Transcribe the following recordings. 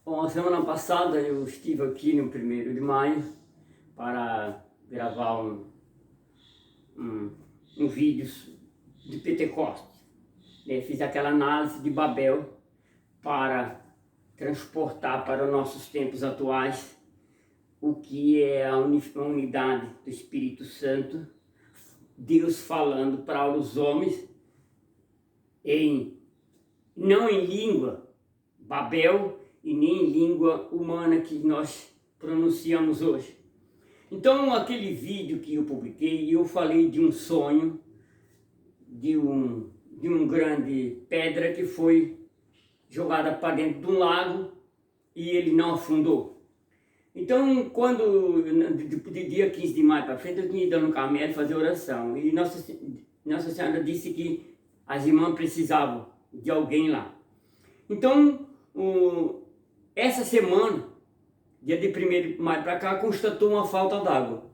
Bom, a semana passada eu estive aqui no 1º de maio para gravar um vídeo de Pentecostes. Fiz aquela análise de Babel para transportar para os nossos tempos atuais o que é a unidade do Espírito Santo, Deus falando para os homens não em língua Babel e nem em língua humana que nós pronunciamos hoje. Então, aquele vídeo que eu publiquei, eu falei de um sonho, de um grande pedra que foi jogada para dentro de um lago e ele não afundou. Então, de dia 15 de maio para frente, eu tinha ido no Camelo fazer oração. E Nossa Senhora disse que as irmãs precisavam de alguém lá. Então, essa semana, dia de 1º de maio para cá, constatou uma falta d'água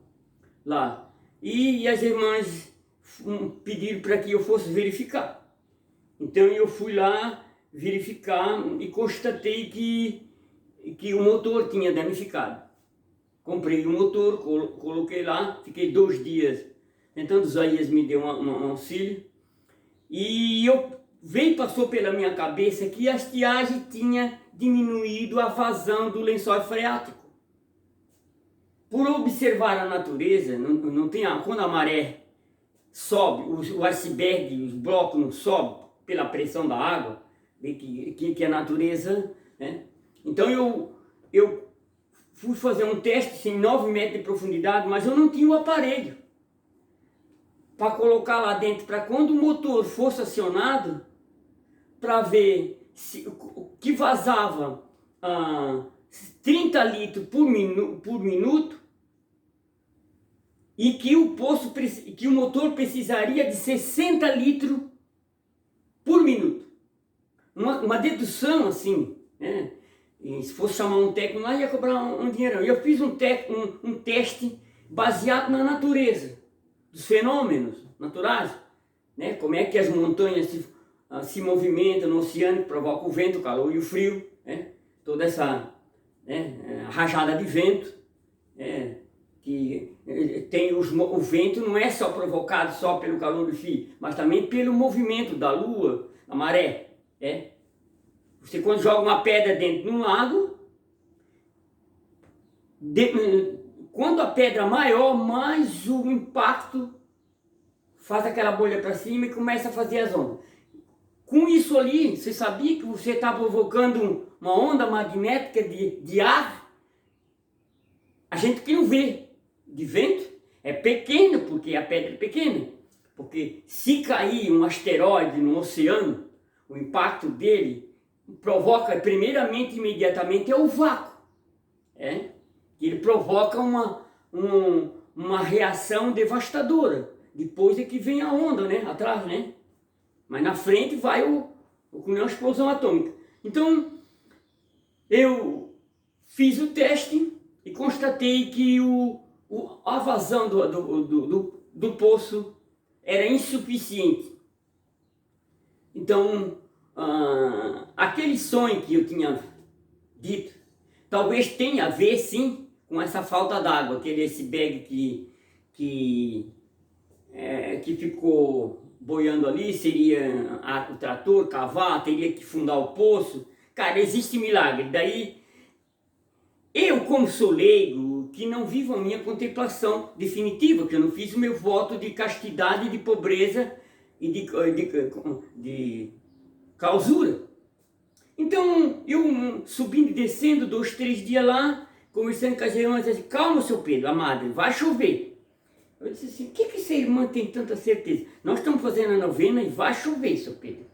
lá. E as irmãs pediram para que eu fosse verificar. Então eu fui lá verificar e constatei que o motor tinha danificado. Comprei o motor, coloquei lá, fiquei 2 dias tentando. Isaías me deu um auxílio. E passou pela minha cabeça que a estiagem tinha diminuído a vazão do lençol freático. Por observar a natureza, quando a maré sobe, o iceberg, os blocos não sobem pela pressão da água, que a natureza, né? Então eu fui fazer um teste em 9 metros de profundidade, mas eu não tinha o aparelho para colocar lá dentro, para quando o motor fosse acionado, para ver o que vazava 30 litros por minuto e que o motor precisaria de 60 litros por minuto. Uma dedução assim, né? E se fosse chamar um técnico lá, ia cobrar um dinheirão. Eu fiz um teste baseado na natureza, dos fenômenos naturais, né? Como é que as montanhas se movimentam no oceano, que provoca o vento, o calor e o frio, né? Toda essa, né, rajada de vento, que tem o vento não é só provocado só pelo calor do frio, mas também pelo movimento da lua, da maré. Você quando joga uma pedra dentro de um lago, quando a pedra maior, mais o impacto faz aquela bolha para cima e começa a fazer as ondas. Com isso ali, você sabia que você está provocando uma onda magnética de ar? A gente que não vê de vento é pequeno, porque a pedra é pequena. Porque se cair um asteroide no oceano, o impacto dele provoca primeiramente, imediatamente, é o vácuo. Ele provoca uma reação devastadora. Depois é que vem a onda, né? Atrás, né? Mas na frente vai uma explosão atômica. Então, eu fiz o teste e constatei que a vazão do poço era insuficiente. Então, aquele sonho que eu tinha dito, talvez tenha a ver, sim, com essa falta d'água, aquele iceberg que ficou boiando ali, seria o trator cavar, teria que fundar o poço. Cara, existe milagre. Daí, eu como sou leigo, que não vivo a minha contemplação definitiva, que eu não fiz o meu voto de castidade, de pobreza e de clausura. Então, eu subindo e descendo 2, 3 dias lá, conversando com as irmãs, assim, calma, seu Pedro, amado, vai chover. Eu disse assim, o que essa irmã tem tanta certeza? Nós estamos fazendo a novena e vai chover, seu Pedro.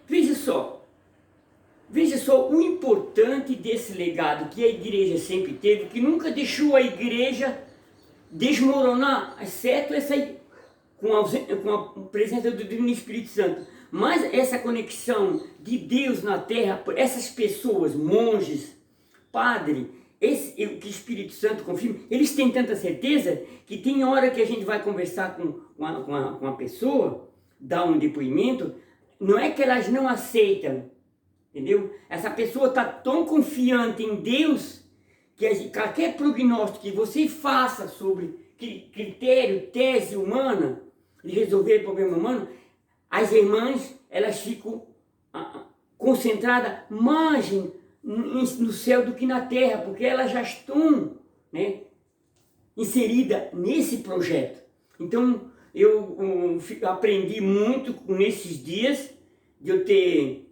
Veja só o importante desse legado que a igreja sempre teve, que nunca deixou a igreja desmoronar, exceto com a presença do Divino Espírito Santo. Mas essa conexão de Deus na terra, essas pessoas, monges, padres, o que o Espírito Santo confirma, eles têm tanta certeza que tem hora que a gente vai conversar com uma pessoa, dar um depoimento, não é que elas não aceitam entendeu? Essa pessoa está tão confiante em Deus que qualquer prognóstico que você faça sobre critério, tese humana, de resolver problema humano, as irmãs, elas ficam concentradas mais no céu do que na terra, porque elas já estão, né, inseridas nesse projeto. Então, eu aprendi muito nesses dias, de eu ter,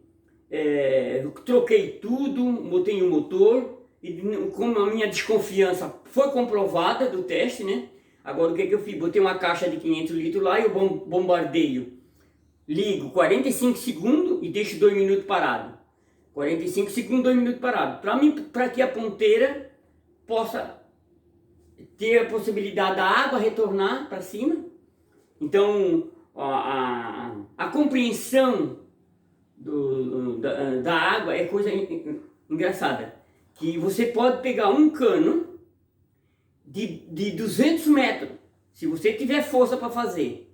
troquei tudo, botei um motor, e como a minha desconfiança foi comprovada do teste, né? Agora o que eu fiz? Botei uma caixa de 500 litros lá e eu bombardeio. Ligo 45 segundos e deixo 2 minutos parado. 45 segundos, 2 minutos parado. Para que a ponteira possa ter a possibilidade da água retornar para cima. Então, a compreensão da água é coisa engraçada. Que você pode pegar um cano de 200 metros, se você tiver força para fazer.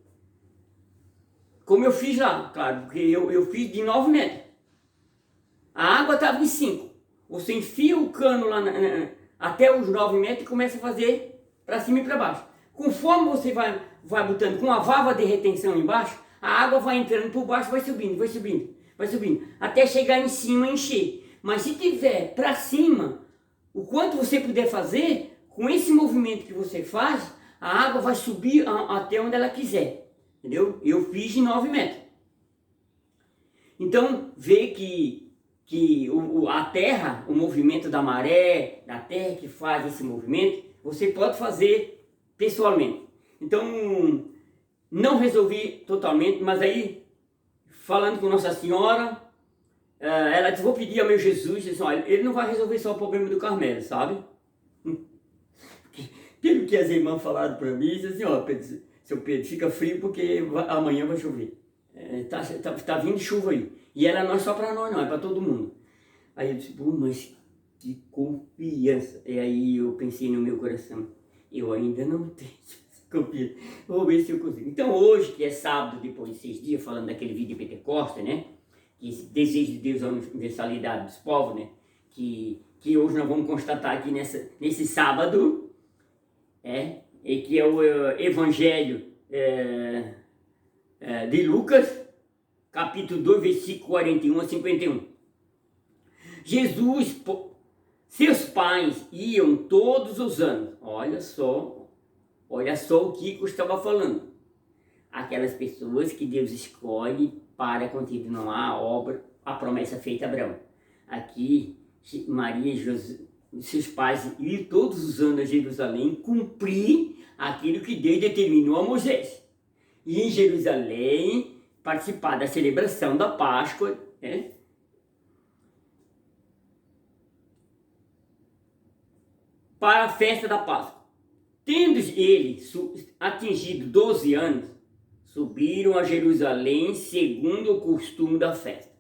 Como eu fiz lá, claro, porque eu fiz de 9 metros. A água estava em 5. Você enfia o cano lá até os 9 metros e começa a fazer para cima e para baixo. Conforme você vai botando com a válvula de retenção embaixo, a água vai entrando por baixo, vai subindo, vai subindo, vai subindo, até chegar em cima e encher. Mas se tiver para cima, o quanto você puder fazer, com esse movimento que você faz, a água vai subir até onde ela quiser. Entendeu? Eu fiz de 9 metros. Então, vê que a terra, o movimento da maré, da terra que faz esse movimento, você pode fazer pessoalmente. Então, não resolvi totalmente, mas aí, falando com Nossa Senhora, ela disse, vou pedir ao meu Jesus, disse, olha, ele não vai resolver só o problema do Carmelo, sabe? Pelo que as irmãs falaram para mim, disse assim, ó, Pedro, seu Pedro, fica frio porque amanhã vai chover. Tá vindo chuva aí. E ela não é só para nós não, é para todo mundo. Aí eu disse, mas que confiança. E aí eu pensei no meu coração, eu ainda não tenho confiança. Vou ver se eu consigo. Então hoje, que é sábado, depois de 6 dias, falando daquele vídeo de Pentecoste, né? Que esse desejo de Deus é a universalidade dos povos, né? Que hoje nós vamos constatar aqui nesse sábado, e que é o Evangelho de Lucas, capítulo 2, versículo 41 a 51. Jesus, seus pais iam todos os anos, olha só o Kiko estava falando, aquelas pessoas que Deus escolhe para continuar a obra, a promessa feita a Abraão. Aqui, Maria e José, seus pais iam todos os anos a Jerusalém cumprir aquilo que Deus determinou a Moisés. E em Jerusalém participar da celebração da Páscoa, né? Para a festa da Páscoa. Tendo ele atingido 12 anos, subiram a Jerusalém segundo o costume da festa.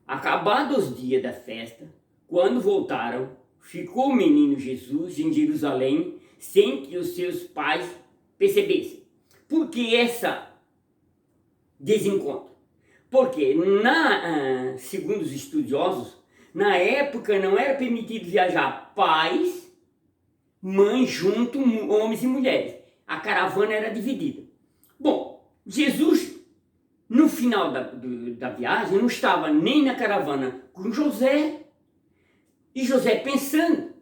Acabados os dias da festa, quando voltaram, ficou o menino Jesus em Jerusalém sem que os seus pais percebessem. Por que essa desencontro? Porque, segundo os estudiosos, na época não era permitido viajar pais, mães junto, homens e mulheres. A caravana era dividida. Bom, Jesus, no final da viagem, não estava nem na caravana com José, e José pensando,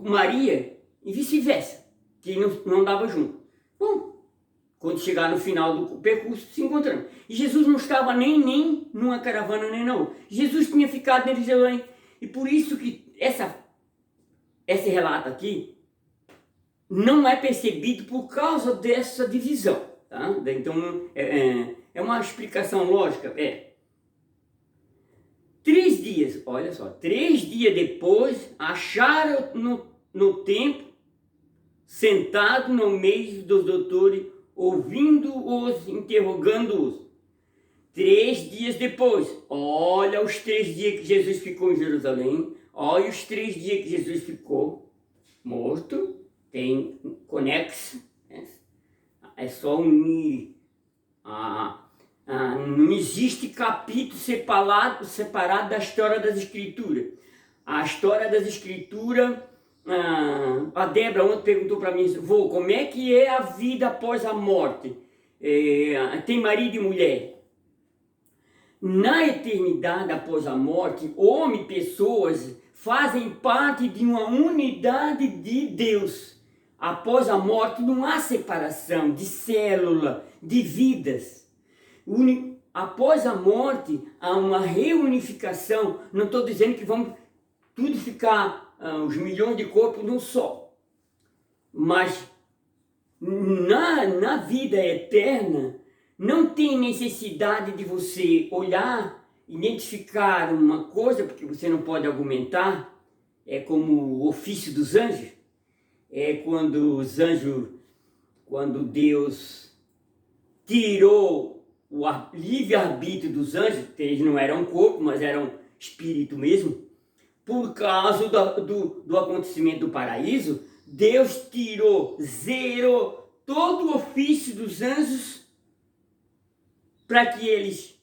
Maria, e vice-versa, que não andava junto. Bom, quando chegar no final do percurso, se encontrando. E Jesus não estava nem numa caravana, nem na outra. Jesus tinha ficado em Jerusalém. E por isso que esse relato aqui não é percebido por causa dessa divisão. Tá? Então, é uma explicação lógica. 3 dias, olha só, 3 dias depois, acharam no templo, sentado no meio dos doutores, ouvindo-os, interrogando-os. 3 dias depois, olha os 3 dias que Jesus ficou em Jerusalém, olha os 3 dias que Jesus ficou morto, tem conexo, é só unir não existe capítulo separado da história das Escrituras. A história das Escrituras, a Débora ontem perguntou para mim, vô, como é que é a vida após a morte? Tem marido e mulher. Na eternidade após a morte, homem e pessoas fazem parte de uma unidade de Deus. Após a morte não há separação de célula, de vidas. Após a morte há uma reunificação. Não estou dizendo que vamos tudo ficar, os milhões de corpos num só. Mas na vida eterna não tem necessidade de você olhar, identificar uma coisa, porque você não pode argumentar. É como o ofício dos anjos. É quando os anjos, quando Deus tirou o livre-arbítrio dos anjos, que eles não eram corpo, mas eram espírito mesmo, por causa do acontecimento do paraíso, Deus zerou todo o ofício dos anjos para que eles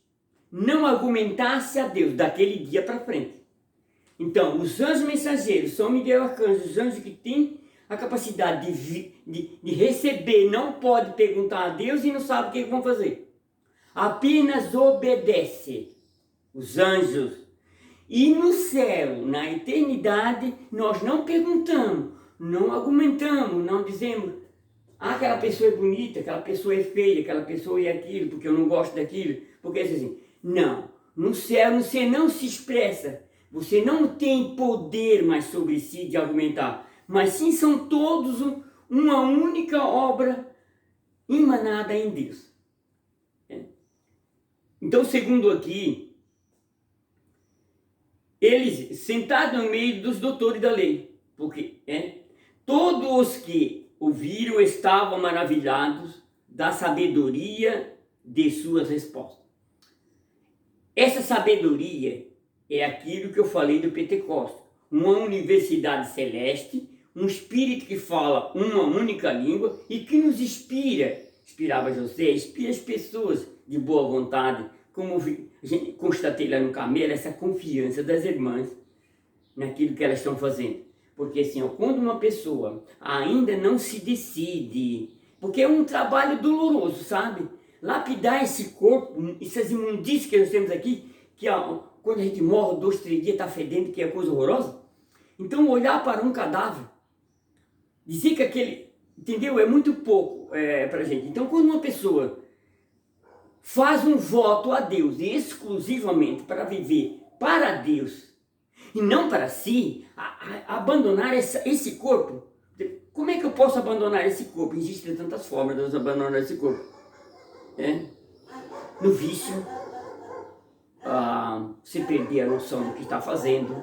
não argumentassem a Deus daquele dia para frente. Então, os anjos mensageiros, São Miguel e Arcanjo, os anjos que têm a capacidade de receber, não pode perguntar a Deus e não sabe o que vão fazer. Apenas obedece os anjos. E no céu, na eternidade, nós não perguntamos, não argumentamos, não dizemos, aquela pessoa é bonita, aquela pessoa é feia, aquela pessoa é aquilo, porque eu não gosto daquilo, porque assim, não. No céu você não se expressa, você não tem poder mais sobre si de argumentar, mas sim são todos uma única obra emanada em Deus. Então, segundo aqui, eles sentados no meio dos doutores da lei, porque todos os que ouviram estavam maravilhados da sabedoria de suas respostas. Essa sabedoria é aquilo que eu falei do Pentecostes, uma universidade celeste, um espírito que fala uma única língua e que nos inspirava José, inspira as pessoas de boa vontade, como a gente constatei lá no Camelo, essa confiança das irmãs naquilo que elas estão fazendo. Porque assim, quando uma pessoa ainda não se decide, porque é um trabalho doloroso, sabe? Lapidar esse corpo, essas imundícias que nós temos aqui, que quando a gente morre, 2, 3 dias está fedendo, que é coisa horrorosa. Então olhar para um cadáver, dizer que aquele, entendeu? É muito pouco para a gente. Então quando uma pessoa faz um voto a Deus exclusivamente para viver para Deus e não para si, abandonar esse corpo. Como é que eu posso abandonar esse corpo? Existem tantas formas de abandonar esse corpo. No vício, você perder a noção do que está fazendo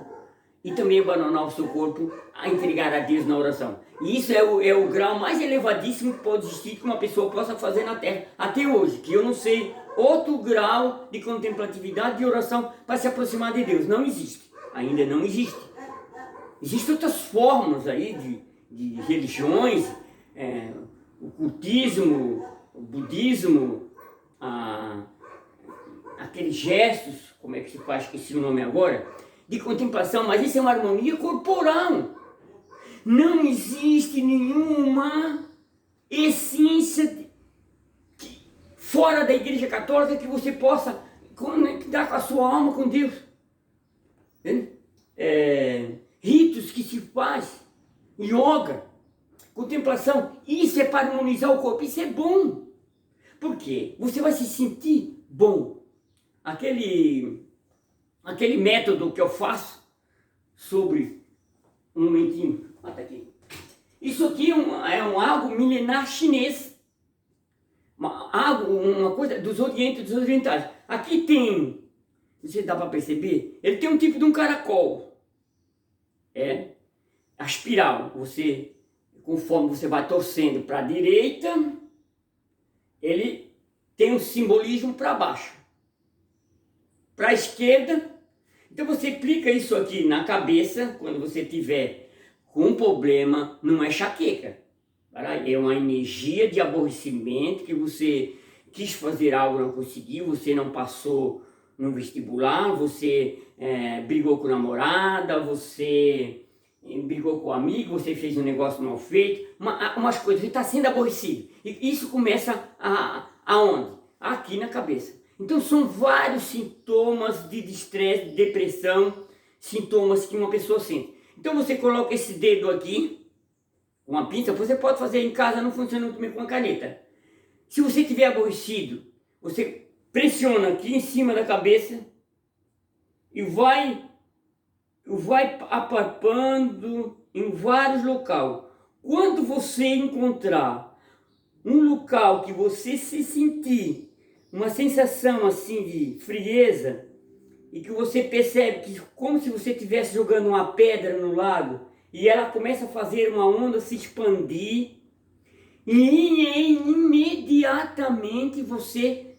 e também abandonar o seu corpo a entregar a Deus na oração. E isso é o grau mais elevadíssimo que pode existir que uma pessoa possa fazer na Terra, até hoje, que eu não sei outro grau de contemplatividade e oração para se aproximar de Deus. Não existe, ainda não existe. Existem outras formas aí de religiões, o cultismo, o budismo, aqueles gestos, como é que se faz, esqueci o nome agora, de contemplação, mas isso é uma harmonia corporal. Não existe nenhuma essência fora da Igreja Católica que você possa conectar com a sua alma com Deus. Ritos que se faz, yoga, contemplação, isso é para harmonizar o corpo, isso é bom. Por quê? Você vai se sentir bom. Aquele método que eu faço sobre um momentinho, tá aqui. Isso aqui é algo milenar chinês, uma coisa dos orientais. Aqui tem, não sei se dá para perceber, ele tem um tipo de um caracol, a espiral. Você, conforme você vai torcendo para a direita, ele tem um simbolismo para baixo, para a esquerda. Então você aplica isso aqui na cabeça quando você tiver com um problema, não é enxaqueca, é uma energia de aborrecimento que você quis fazer algo, não conseguiu, você não passou no vestibular, você brigou com a namorada, você brigou com o amigo, você fez um negócio mal feito, umas coisas, você está sendo aborrecido. E isso começa aonde? Aqui na cabeça. Então são vários sintomas de estresse, de depressão, sintomas que uma pessoa sente. Então você coloca esse dedo aqui, com uma pinça, você pode fazer em casa, não funciona também com a caneta. Se você estiver aborrecido, você pressiona aqui em cima da cabeça e vai apalpando em vários locais. Quando você encontrar um local que você se sentir uma sensação assim de frieza e que você percebe que como se você estivesse jogando uma pedra no lago e ela começa a fazer uma onda se expandir e imediatamente você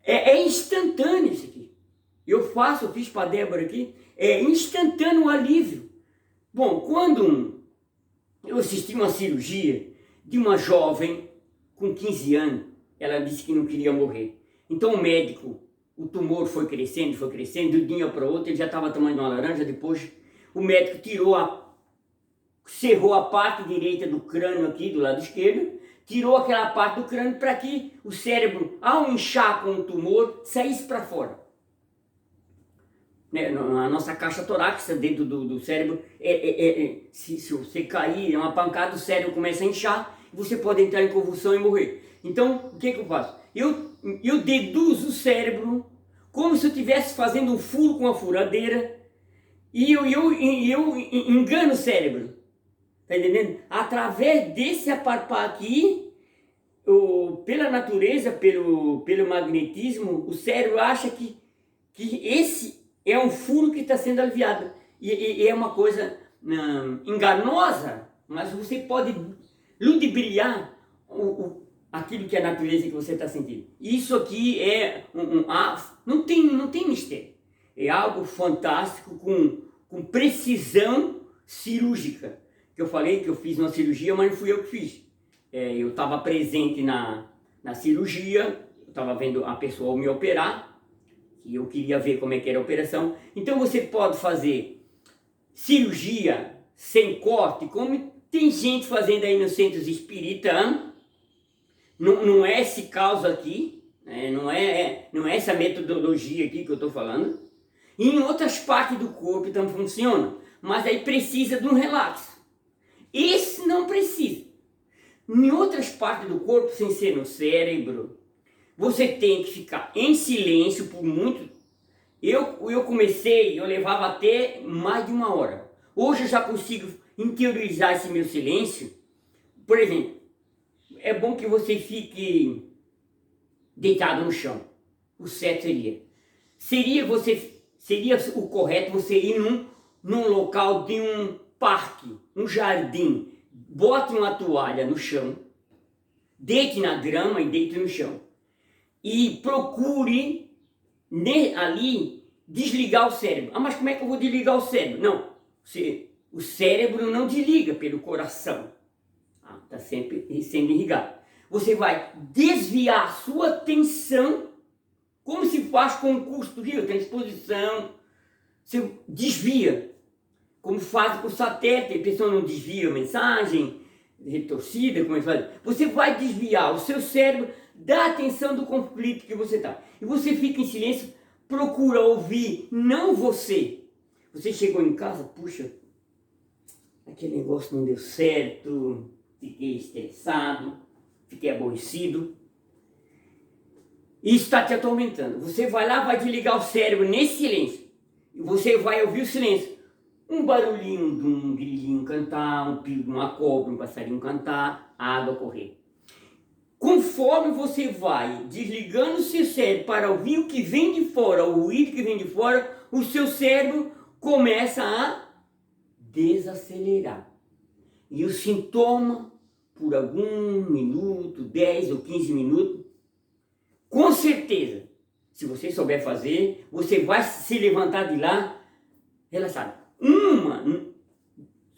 é instantâneo isso aqui. Eu fiz para a Débora aqui, é instantâneo o alívio. Bom, quando eu assisti uma cirurgia de uma jovem com 15 anos, ela disse que não queria morrer. Então o médico, o tumor foi crescendo, de um dia para o outro, ele já estava tomando uma laranja, depois o médico cerrou a parte direita do crânio aqui, do lado esquerdo, tirou aquela parte do crânio para que o cérebro, ao inchar com o tumor, saísse para fora. A nossa caixa torácica dentro do cérebro, se você cair, é uma pancada, o cérebro começa a inchar, você pode entrar em convulsão e morrer. Então, o que eu faço? Eu deduzo o cérebro como se eu estivesse fazendo um furo com a furadeira e eu engano o cérebro. Tá entendendo? Através desse aparpar aqui, pela natureza, pelo magnetismo, o cérebro acha que esse é um furo que está sendo aliviado. E é uma coisa enganosa, mas você pode ludibriar aquilo que é a natureza que você está sentindo. Isso aqui não tem mistério. É algo fantástico com precisão cirúrgica. Que eu falei que eu fiz uma cirurgia, mas não fui eu que fiz. Eu estava presente na cirurgia, eu estava vendo a pessoa me operar, e eu queria ver como é que era a operação. Então você pode fazer cirurgia sem corte, como tem gente fazendo aí nos centros espíritas. Não é esse caso aqui, né? não é essa metodologia aqui que eu estou falando. E em outras partes do corpo também funciona, mas aí precisa de um relaxo. Esse não precisa. Em outras partes do corpo, sem ser no cérebro, você tem que ficar em silêncio por muito. Eu levava até mais de 1 hora. Hoje eu já consigo interiorizar esse meu silêncio. Por exemplo, é bom que você fique deitado no chão. O certo seria o correto você ir num local de um parque, um jardim, bote uma toalha no chão, deite na grama e deite no chão. E procure ali desligar o cérebro. Mas como é que eu vou desligar o cérebro? Não, o cérebro não desliga pelo coração. Está sempre sendo irrigado. Você vai desviar a sua atenção, como se faz com o curso do Rio, tem exposição, você desvia. Como faz com o satélite, a pessoa não desvia a mensagem, retorcida, como é que faz? Você vai desviar o seu cérebro da atenção do conflito que você está. E você fica em silêncio, procura ouvir, não você. Você chegou em casa, puxa, aquele negócio não deu certo, fiquei estressado, fiquei aborrecido. Isso está te atormentando. Você vai lá, vai desligar o cérebro nesse silêncio. E você vai ouvir o silêncio. Um barulhinho de um grilinho cantar, um pio de uma cobra, um passarinho cantar, a água correr. Conforme você vai desligando o seu cérebro para ouvir o que vem de fora, o ruído que vem de fora, o seu cérebro começa a desacelerar. E o sintoma, por algum minuto, 10 ou 15 minutos, com certeza, se você souber fazer, você vai se levantar de lá relaxado.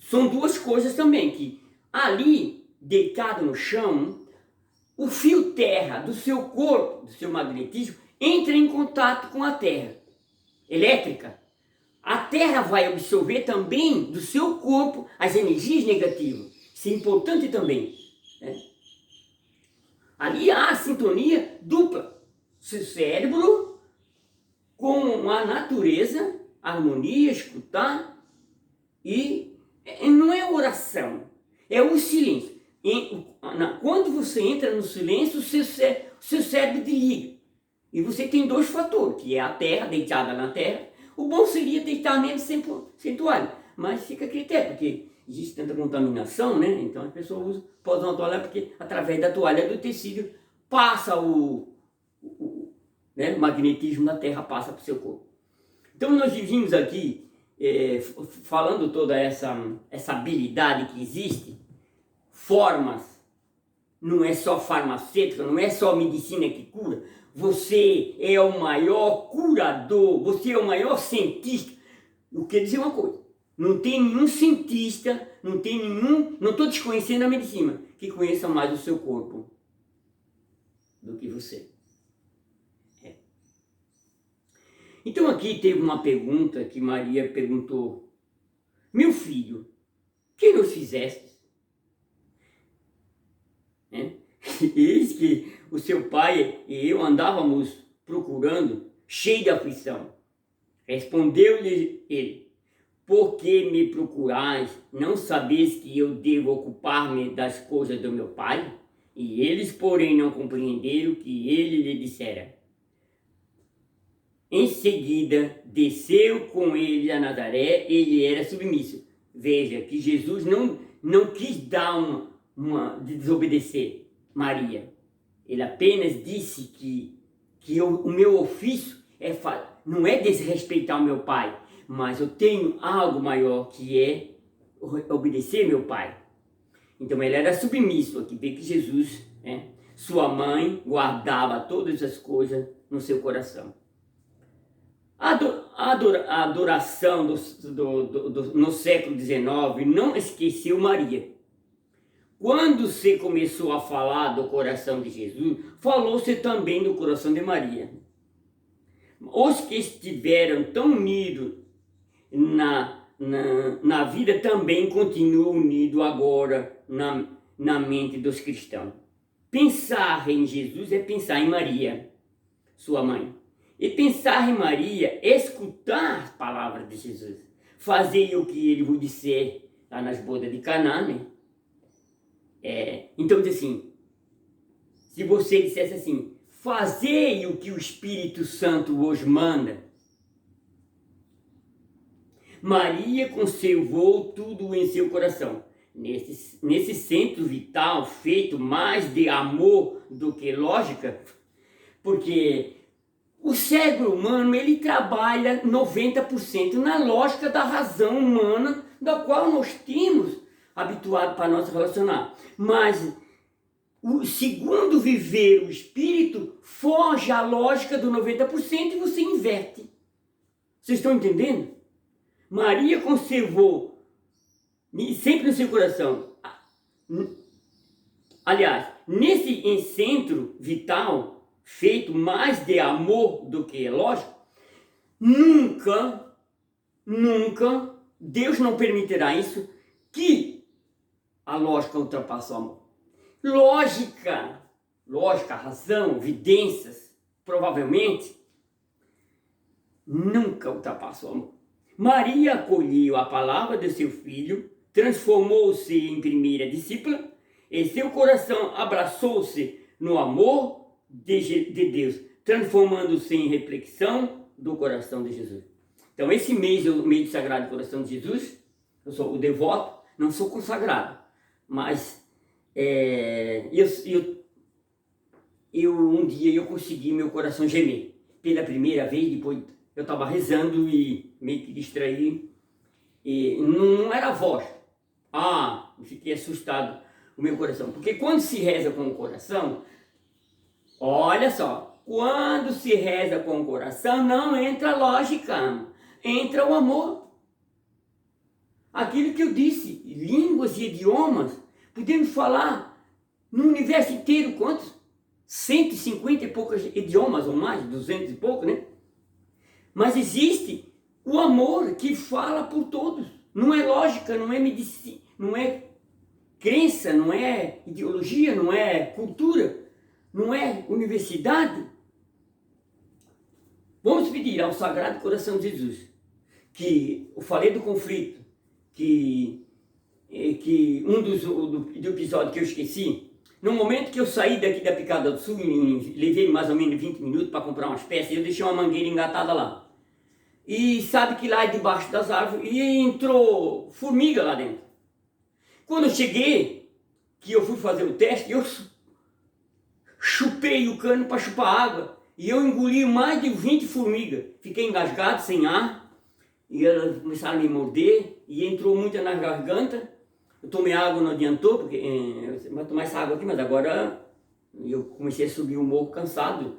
São duas coisas também, que ali, deitado no chão, o fio terra do seu corpo, do seu magnetismo, entra em contato com a terra elétrica, a terra vai absorver também do seu corpo as energias negativas. Isso é importante também, né? Ali há a sintonia dupla. Seu cérebro com a natureza, harmonia, escutar, e não é oração, é o silêncio. Quando você entra no silêncio, o seu cérebro desliga. E você tem dois fatores, que é a terra, deitada na terra. O bom seria deitar mesmo sem toalha, mas fica a critério, porque existe tanta contaminação, né? Então as pessoas podem usar uma toalha porque através da toalha do tecido passa né, o magnetismo da terra, passa para o seu corpo. Então nós vivemos aqui falando toda essa habilidade que existe, formas, não é só farmacêutica, não é só medicina que cura. Você é o maior curador, você é o maior cientista. Eu quero dizer uma coisa, não tem nenhum cientista, não estou desconhecendo a medicina, que conheça mais o seu corpo do que você. Então aqui teve uma pergunta que Maria perguntou: meu filho, que nos fizeste? Eis que o seu pai e eu andávamos procurando, cheio de aflição. Respondeu-lhe ele: por que me procurais? Não sabeis que eu devo ocupar-me das coisas do meu pai? E eles, porém, não compreenderam o que ele lhe dissera. Em seguida, desceu com ele a Nazaré, ele era submisso. Veja que Jesus não quis dar desobedecer Maria. Ele apenas disse que o meu ofício não é desrespeitar o meu pai, mas eu tenho algo maior, que é obedecer meu pai. Então ele era submisso. Aqui vê que Jesus, sua mãe, guardava todas as coisas no seu coração. A adoração no século XIX não esqueceu Maria. Quando se começou a falar do coração de Jesus, falou-se também do coração de Maria. Os que estiveram tão unidos na vida também continuam unidos agora na mente dos cristãos. Pensar em Jesus é pensar em Maria, sua mãe. E pensar em Maria é escutar as palavras de Jesus. Fazer o que ele vos disser lá nas bodas de Caná, né? Então diz assim, se você dissesse assim: fazei o que o Espírito Santo vos manda. Maria conservou tudo em seu coração. Nesse centro vital, feito mais de amor do que lógica, porque o cérebro humano, ele trabalha 90% na lógica da razão humana, da qual nós temos habituado para nós relacionar. Mas o segundo viver o espírito foge à lógica do 90% e você inverte. Vocês estão entendendo? Maria conservou sempre no seu coração. Aliás, nesse centro vital, feito mais de amor do que lógico, nunca Deus não permitirá isso, que a lógica ultrapasse o amor. Lógica, razão, evidências, provavelmente, nunca ultrapassa o amor. Maria acolheu a palavra de seu filho, transformou-se em primeira discípula, e seu coração abraçou-se no amor de Deus, transformando-se em reflexão do coração de Jesus. Então esse mês é o mês do Sagrado Coração de Jesus. Eu sou o devoto, não sou consagrado, mas um dia eu consegui meu coração gemer. Pela primeira vez, depois eu estava rezando e meio que distraí, e não era voz. Eu fiquei assustado o meu coração, porque quando se reza com o coração, olha só, quando se reza com o coração, não entra lógica, entra o amor. Aquilo que eu disse, línguas e idiomas, podemos falar No universo inteiro, quantos? 150 e poucos idiomas ou mais, 200 e pouco, né? Mas existe o amor que fala por todos. Não é lógica, não é medicina, não é crença, não é ideologia, não é cultura, não é universidade. Vamos pedir ao Sagrado Coração de Jesus, que eu falei do conflito, que do episódio que eu esqueci, no momento que eu saí daqui da Picada do Sul, levei mais ou menos 20 minutos para comprar umas peças, eu deixei uma mangueira engatada lá. E sabe que lá debaixo das árvores, e entrou formiga lá dentro. Quando eu cheguei, que eu fui fazer o teste, eu chupei o cano para chupar água, e eu engoli mais de 20 formigas. Fiquei engasgado, sem ar, e elas começaram a me morder, e entrou muita na garganta. Eu tomei água, não adiantou, porque eu vou tomar essa água aqui, mas agora eu comecei a subir o morro cansado,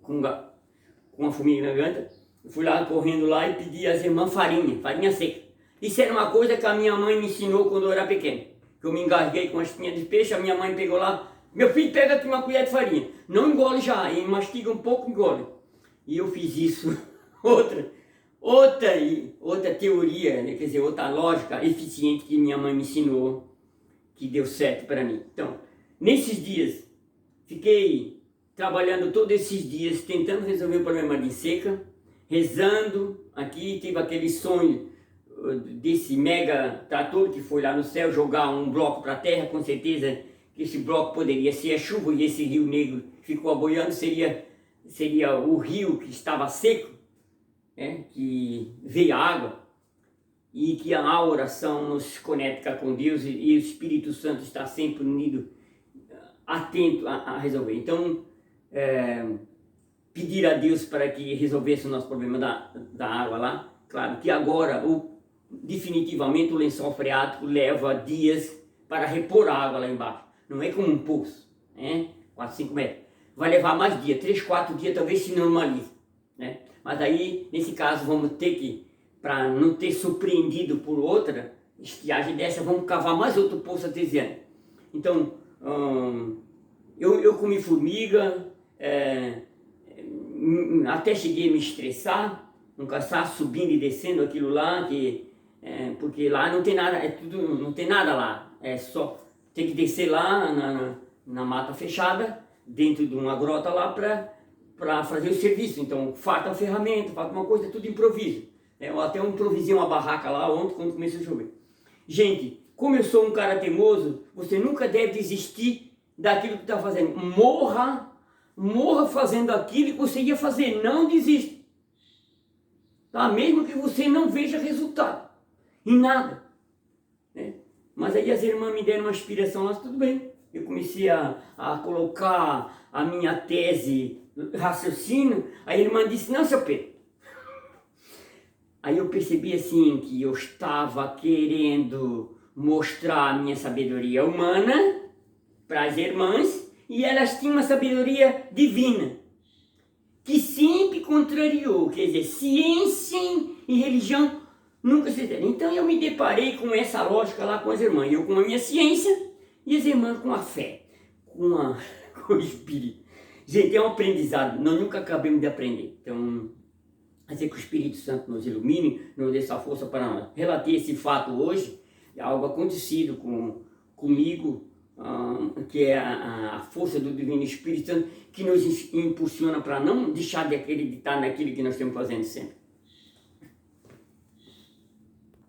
com a formiga na garganta. Eu fui lá correndo lá e pedi às irmãs farinha seca. Isso era uma coisa que a minha mãe me ensinou quando eu era pequeno. Que eu me engasguei com a espinha de peixe, a minha mãe pegou lá, meu filho, pega aqui uma colher de farinha. Não engole já, e mastiga um pouco, engole. E eu fiz isso. Outra teoria, né? Quer dizer, outra lógica eficiente que minha mãe me ensinou, que deu certo para mim. Então, nesses dias, fiquei trabalhando todos esses dias, tentando resolver o problema de seca, rezando. Aqui tive aquele sonho desse mega trator que foi lá no céu jogar um bloco para a terra, com certeza que esse bloco poderia ser a chuva, e esse rio negro ficou aboiando, seria o rio que estava seco, né, que veio a água, e que a oração nos conecta com Deus, e o Espírito Santo está sempre unido, atento a resolver. Então, pedir a Deus para que resolvesse o nosso problema da água lá. Claro que agora, definitivamente, o lençol freático leva dias para repor a água lá embaixo. Não é como um poço, né? 4, 5 metros. Vai levar mais dias, 3, 4 dias, talvez se normalize, né? Mas aí, nesse caso, vamos ter que, para não ter surpreendido por outra estiagem dessa, vamos cavar mais outro poço artesiano. Então, eu comi formiga, até cheguei a me estressar, um cansaço subindo e descendo aquilo lá, porque lá não tem nada, não tem nada lá, tem que descer lá na mata fechada, dentro de uma grota lá para fazer o serviço. Então falta ferramenta, falta uma coisa, tudo improviso. Eu até improvisei uma barraca lá ontem quando começou a chover. Gente, como eu sou um cara teimoso, você nunca deve desistir daquilo que está fazendo. Morra fazendo aquilo que você ia fazer, não desista. Tá? Mesmo que você não veja resultado em nada, né? Mas aí as irmãs me deram uma inspiração lá, tudo bem. Eu comecei a colocar a minha tese, raciocínio. Aí a irmã disse, não, seu Pedro. Aí eu percebi assim que eu estava querendo mostrar a minha sabedoria humana para as irmãs, e elas tinham uma sabedoria divina, que sempre contrariou, quer dizer, ciência e religião nunca se deram. Então eu me deparei com essa lógica lá com as irmãs, eu com a minha ciência e as irmãs com a fé, com o espírito. Gente, é um aprendizado, nós nunca acabamos de aprender. Então, fazer que o Espírito Santo nos ilumine, nos dê essa força para nós. Relatei esse fato hoje, é algo acontecido comigo, que é a força do Divino Espírito Santo, que nos impulsiona para não deixar de acreditar naquilo que nós estamos fazendo sempre.